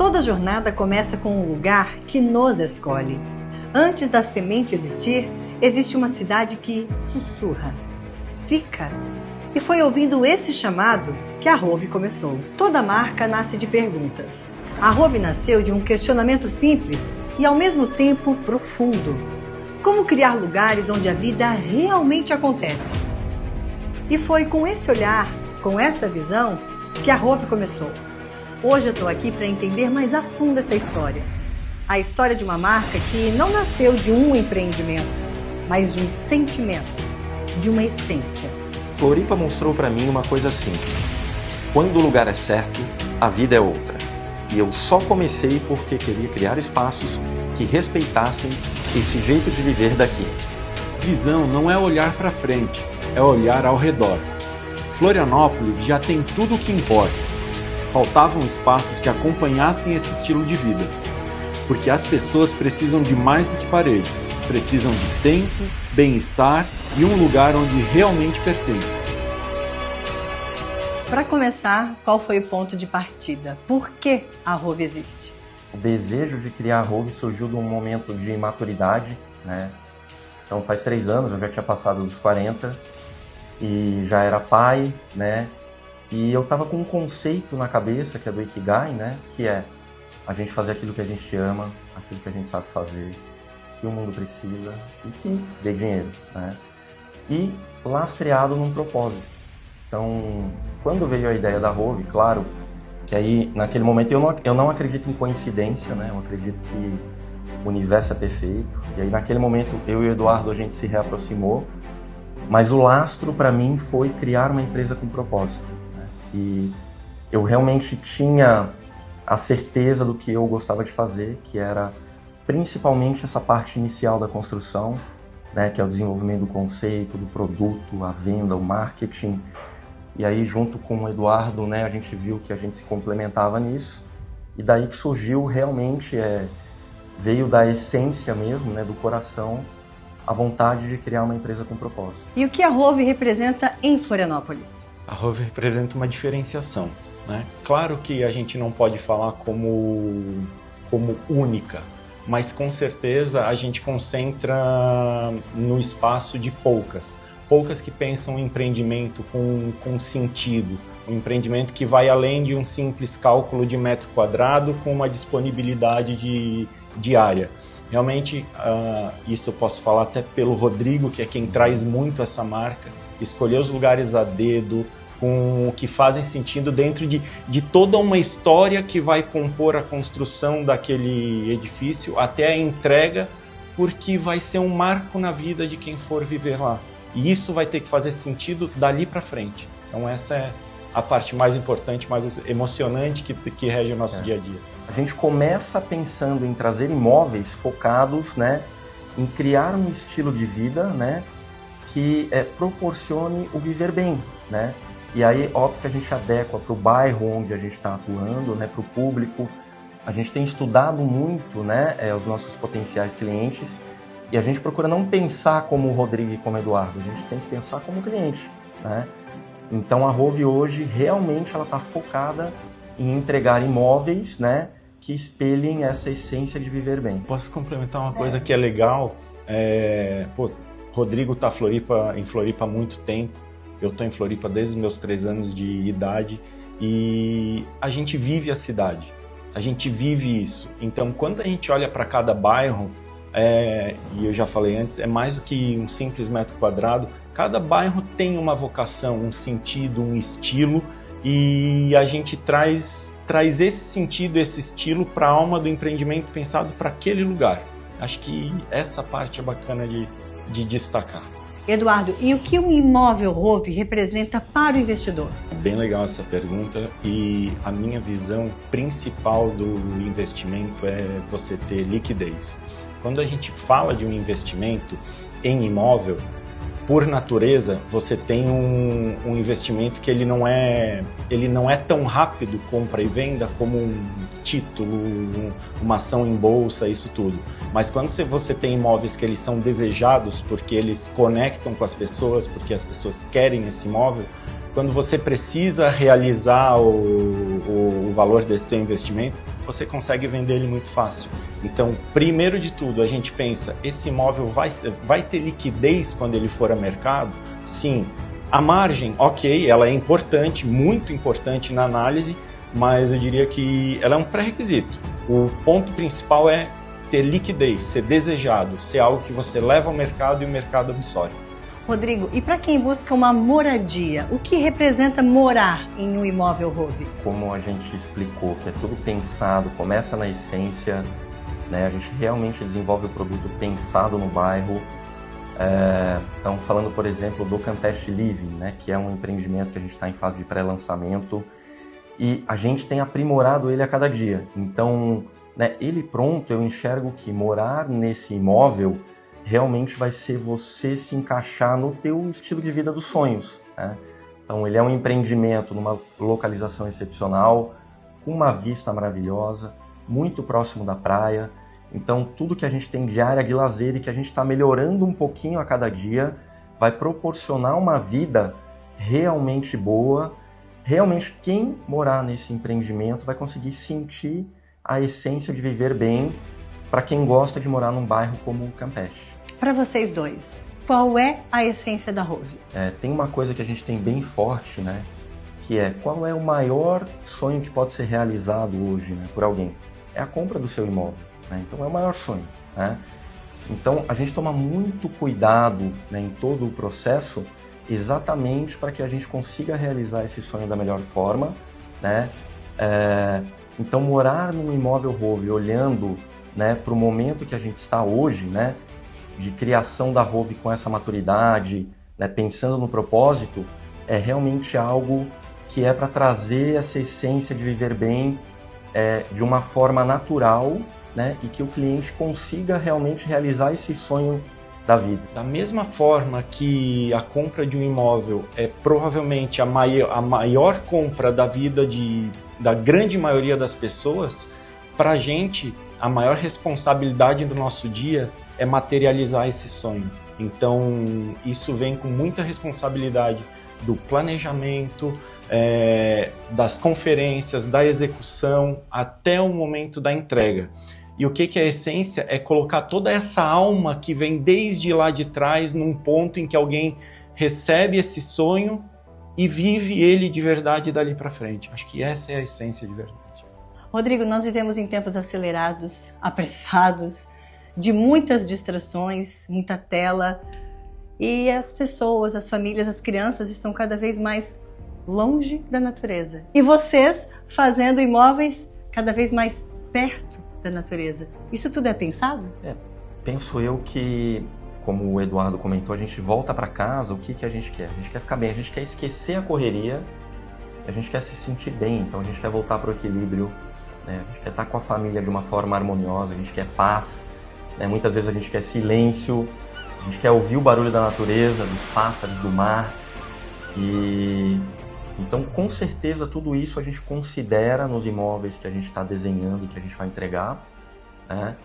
Toda jornada começa com um lugar que nos escolhe. Antes da semente existir, existe uma cidade que sussurra. Fica. E foi ouvindo esse chamado que a Rove começou. Toda marca nasce de perguntas. A Rove nasceu de um questionamento simples e ao mesmo tempo profundo. Como criar lugares onde a vida realmente acontece? E foi com esse olhar, com essa visão, que a Rove começou. Hoje eu estou aqui para entender mais a fundo essa história. A história de uma marca que não nasceu de um empreendimento, mas de um sentimento, de uma essência. Floripa mostrou para mim uma coisa simples. Quando o lugar é certo, a vida é outra. E eu só comecei porque queria criar espaços que respeitassem esse jeito de viver daqui. Visão não é olhar para frente, é olhar ao redor. Florianópolis já tem tudo o que importa. Faltavam espaços que acompanhassem esse estilo de vida. Porque as pessoas precisam de mais do que paredes. Precisam de tempo, bem-estar e um lugar onde realmente pertencem. Para começar, qual foi o ponto de partida? Por que a Rove existe? O desejo de criar a Rove surgiu de um momento de maturidade, né? Então faz 3 anos, eu já tinha passado dos 40 e já era pai, né? E eu tava com um conceito na cabeça, que é do Ikigai, né? Que é a gente fazer aquilo que a gente ama, aquilo que a gente sabe fazer, que o mundo precisa e que dê dinheiro, né? E lastreado num propósito. Então, quando veio a ideia da Rove, claro, que aí naquele momento eu não acredito em coincidência, né? Eu acredito que o universo é perfeito. E aí naquele momento eu e o Eduardo a gente se reaproximou, mas o lastro para mim foi criar uma empresa com propósito. E eu realmente tinha a certeza do que eu gostava de fazer, que era principalmente essa parte inicial da construção, né, que é o desenvolvimento do conceito, do produto, a venda, o marketing. E aí, junto com o Eduardo, né, a gente viu que a gente se complementava nisso. E daí que surgiu realmente, veio da essência mesmo, né, do coração, a vontade de criar uma empresa com propósito. E o que a Rove representa em Florianópolis? A Rove representa uma diferenciação, né? Claro que a gente não pode falar como única, mas com certeza a gente concentra no espaço de poucas que pensam em empreendimento com sentido, um empreendimento que vai além de um simples cálculo de metro quadrado com uma disponibilidade de área. Realmente, isso eu posso falar até pelo Rodrigo, que é quem traz muito essa marca, escolher os lugares a dedo, que fazem sentido dentro de toda uma história que vai compor a construção daquele edifício até a entrega, porque vai ser um marco na vida de quem for viver lá. E isso vai ter que fazer sentido dali para frente. Então essa é a parte mais importante, mais emocionante que rege o nosso dia a dia. A gente começa pensando em trazer imóveis focados, né, em criar um estilo de vida, né, que proporcione o viver bem, né? E aí, óbvio que a gente adequa para o bairro onde a gente está atuando, né, para o público. A gente tem estudado muito, né, os nossos potenciais clientes e a gente procura não pensar como o Rodrigo e como o Eduardo, a gente tem que pensar como cliente, né? Então a Rove hoje realmente ela está focada em entregar imóveis, né, que espelhem essa essência de viver bem. Posso complementar uma coisa que é legal? Rodrigo está em Floripa há muito tempo. Eu estou em Floripa desde os meus 3 anos de idade e a gente vive a cidade, a gente vive isso. Então, quando a gente olha para cada bairro, e eu já falei antes, é mais do que um simples metro quadrado, cada bairro tem uma vocação, um sentido, um estilo e a gente traz esse sentido, esse estilo para a alma do empreendimento pensado para aquele lugar. Acho que essa parte é bacana de destacar. Eduardo, e o que um imóvel Rove representa para o investidor? Bem legal essa pergunta e a minha visão principal do investimento é você ter liquidez. Quando a gente fala de um investimento em imóvel, por natureza, você tem um investimento que ele não é tão rápido, compra e venda, como um título, uma ação em bolsa, isso tudo. Mas quando você tem imóveis que eles são desejados, porque eles conectam com as pessoas, porque as pessoas querem esse imóvel, quando você precisa realizar o valor desse seu investimento, você consegue vender ele muito fácil. Então, primeiro de tudo, a gente pensa, esse imóvel vai ter liquidez quando ele for a mercado? Sim. A margem, ok, ela é importante, muito importante na análise, mas eu diria que ela é um pré-requisito. O ponto principal é ter liquidez, ser desejado, ser algo que você leva ao mercado e o mercado absorve. Rodrigo, e para quem busca uma moradia, o que representa morar em um imóvel Rove? Como a gente explicou, que é tudo pensado, começa na essência, né? A gente realmente desenvolve o produto pensado no bairro. Então, falando, por exemplo, do Campeche Living, né? Que é um empreendimento que a gente está em fase de pré-lançamento e a gente tem aprimorado ele a cada dia. Então, né, ele pronto, eu enxergo que morar nesse imóvel realmente vai ser você se encaixar no teu estilo de vida dos sonhos, né? Então ele é um empreendimento numa localização excepcional, com uma vista maravilhosa, muito próximo da praia. Então tudo que a gente tem de área de lazer e que a gente está melhorando um pouquinho a cada dia vai proporcionar uma vida realmente boa. Realmente quem morar nesse empreendimento vai conseguir sentir a essência de viver bem para quem gosta de morar num bairro como o Campeche. Para vocês dois, qual é a essência da Rove? Tem uma coisa que a gente tem bem forte, né? Que é qual é o maior sonho que pode ser realizado hoje, né, por alguém? É a compra do seu imóvel, né? Então é o maior sonho, né? Então a gente toma muito cuidado, né, em todo o processo, exatamente para que a gente consiga realizar esse sonho da melhor forma, né? Então morar num imóvel Rove olhando, né, para o momento que a gente está hoje, né, de criação da Rove com essa maturidade, né, pensando no propósito, é realmente algo que é para trazer essa essência de viver bem de uma forma natural, né, e que o cliente consiga realmente realizar esse sonho da vida. Da mesma forma que a compra de um imóvel é provavelmente a maior compra da vida da grande maioria das pessoas, para a gente, a maior responsabilidade do nosso dia é materializar esse sonho. Então, isso vem com muita responsabilidade do planejamento, das conferências, da execução, até o momento da entrega. E o que é a essência? É colocar toda essa alma que vem desde lá de trás num ponto em que alguém recebe esse sonho e vive ele de verdade dali para frente. Acho que essa é a essência de verdade. Rodrigo, nós vivemos em tempos acelerados, apressados, de muitas distrações, muita tela, e as pessoas, as famílias, as crianças estão cada vez mais longe da natureza. E vocês fazendo imóveis cada vez mais perto da natureza. Isso tudo é pensado? Penso eu que, como o Eduardo comentou, a gente volta para casa, o que a gente quer? A gente quer ficar bem, a gente quer esquecer a correria, a gente quer se sentir bem, então a gente quer voltar para o equilíbrio, né? A gente quer estar com a família de uma forma harmoniosa, a gente quer paz, né? Muitas vezes a gente quer silêncio, a gente quer ouvir o barulho da natureza, dos pássaros, do mar. E então, com certeza, tudo isso a gente considera nos imóveis que a gente está desenhando e que a gente vai entregar, né?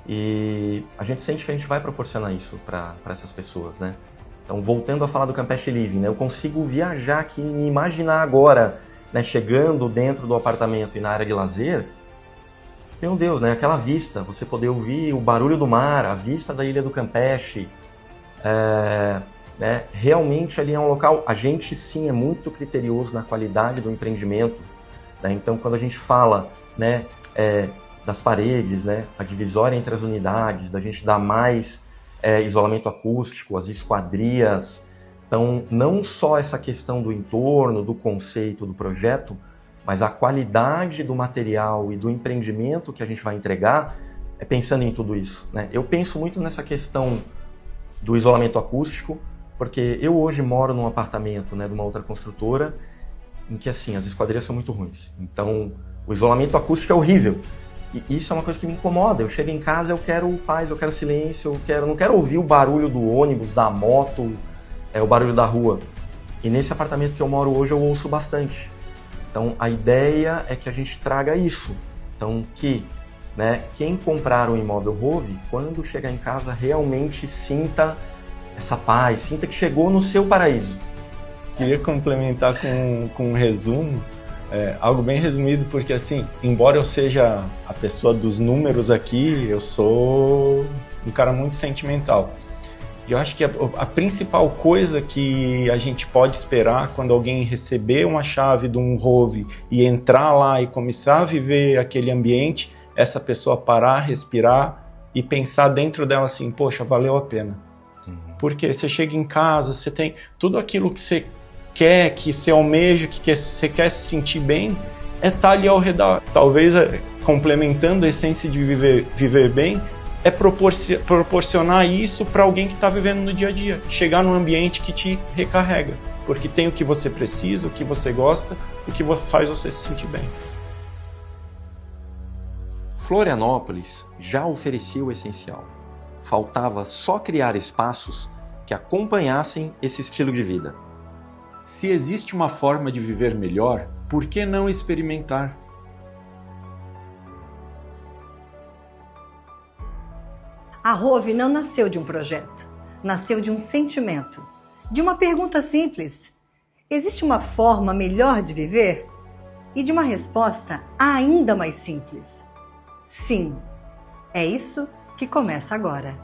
E a gente sente que a gente vai proporcionar isso para essas pessoas, né? Então, voltando a falar do Campeche Living, né? Eu consigo viajar aqui e me imaginar agora, né, chegando dentro do apartamento e na área de lazer. Meu Deus, né? Aquela vista, você poder ouvir o barulho do mar, a vista da ilha do Campeche. Né? Realmente ali é um local, a gente sim é muito criterioso na qualidade do empreendimento, né? Então quando a gente fala, né, das paredes, né, a divisória entre as unidades, da gente dar mais isolamento acústico, as esquadrias, então não só essa questão do entorno, do conceito do projeto, mas a qualidade do material e do empreendimento que a gente vai entregar pensando em tudo isso, né? Eu penso muito nessa questão do isolamento acústico, porque eu hoje moro num apartamento, né, de uma outra construtora, em que assim, as esquadrias são muito ruins. Então, o isolamento acústico é horrível. E isso é uma coisa que me incomoda. Eu chego em casa, eu quero paz, eu quero silêncio, não quero ouvir o barulho do ônibus, da moto, o barulho da rua. E nesse apartamento que eu moro hoje, eu ouço bastante. Então, a ideia é que a gente traga isso. Então, né, quem comprar um imóvel Rove, quando chegar em casa, realmente sinta essa paz, sinta que chegou no seu paraíso. queria complementar com um resumo, algo bem resumido, porque assim, embora eu seja a pessoa dos números aqui, eu sou um cara muito sentimental. E eu acho que a principal coisa que a gente pode esperar quando alguém receber uma chave de um Rove e entrar lá e começar a viver aquele ambiente, essa pessoa parar, respirar e pensar dentro dela assim, poxa, valeu a pena. Porque você chega em casa, você tem tudo aquilo que você quer, que você almeja, que você quer se sentir bem, estar ali ao redor. Talvez, complementando a essência de viver bem, é proporcionar isso para alguém que está vivendo no dia a dia. Chegar num ambiente que te recarrega. Porque tem o que você precisa, o que você gosta, o que faz você se sentir bem. Florianópolis já oferecia o essencial. Faltava só criar espaços que acompanhassem esse estilo de vida. Se existe uma forma de viver melhor, por que não experimentar? A Rove não nasceu de um projeto, nasceu de um sentimento, de uma pergunta simples: existe uma forma melhor de viver? E de uma resposta ainda mais simples: sim. É isso que começa agora.